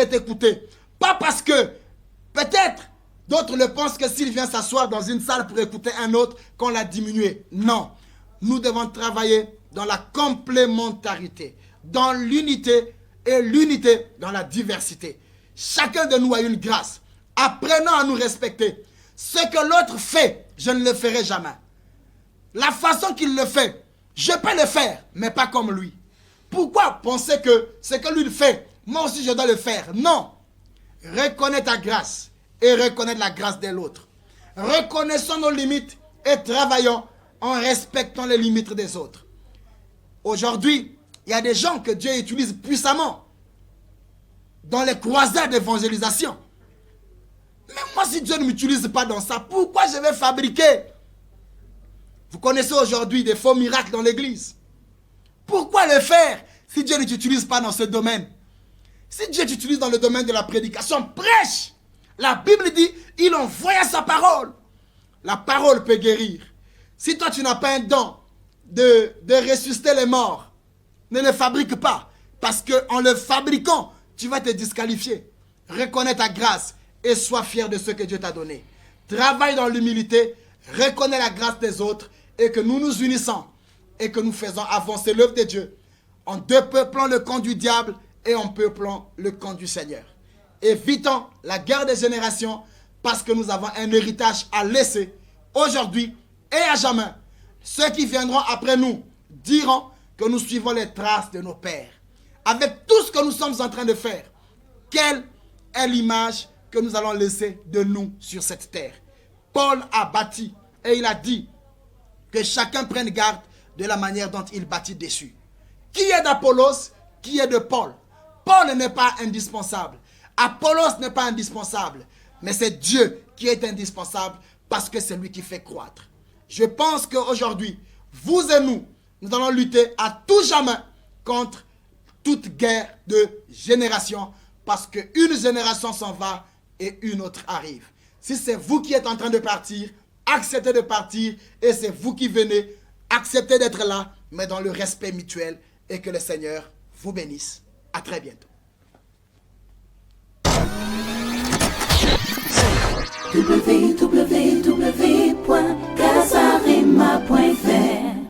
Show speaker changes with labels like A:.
A: t'écouter. Pas parce que peut-être d'autres le pensent que s'il vient s'asseoir dans une salle pour écouter un autre, qu'on l'a diminué. Non. Nous devons travailler dans la complémentarité, dans l'unité et l'unité dans la diversité. Chacun de nous a une grâce. Apprenons à nous respecter. Ce que l'autre fait, je ne le ferai jamais. La façon qu'il le fait, je peux le faire, mais pas comme lui. Pourquoi penser que ce que lui fait, moi aussi je dois le faire? Non. Reconnais ta grâce et reconnais la grâce de l'autre. Reconnaissons nos limites et travaillons en respectant les limites des autres. Aujourd'hui, il y a des gens que Dieu utilise puissamment dans les croisades d'évangélisation. Mais moi, si Dieu ne m'utilise pas dans ça, pourquoi je vais fabriquer? Vous connaissez aujourd'hui des faux miracles dans l'église. Pourquoi le faire si Dieu ne t'utilise pas dans ce domaine? Si Dieu t'utilise dans le domaine de la prédication, prêche. La Bible dit, il envoya sa parole. La parole peut guérir. Si toi, tu n'as pas un don de ressusciter les morts, ne le fabrique pas. Parce qu'en le fabriquant, tu vas te disqualifier. Reconnais ta grâce et sois fier de ce que Dieu t'a donné. Travaille dans l'humilité, reconnais la grâce des autres et que nous nous unissons et que nous faisons avancer l'œuvre de Dieu en dépeuplant le camp du diable et en peuplant le camp du Seigneur. Évitons la guerre des générations parce que nous avons un héritage à laisser aujourd'hui et à jamais. Ceux qui viendront après nous diront que nous suivons les traces de nos pères. Avec tout ce que nous sommes en train de faire, quelle est l'image que nous allons laisser de nous sur cette terre? Paul a bâti et il a dit que chacun prenne garde de la manière dont il bâtit dessus. Qui est d'Apollos? Qui est de Paul? Paul n'est pas indispensable. Apollos n'est pas indispensable. Mais c'est Dieu qui est indispensable parce que c'est lui qui fait croître. Je pense qu'aujourd'hui, vous et nous, nous allons lutter à tout jamais contre toute guerre de génération parce qu'une génération s'en va et une autre arrive. Si c'est vous qui êtes en train de partir, acceptez de partir et c'est vous qui venez, acceptez d'être là, mais dans le respect mutuel et que le Seigneur vous bénisse. À très bientôt.
B: www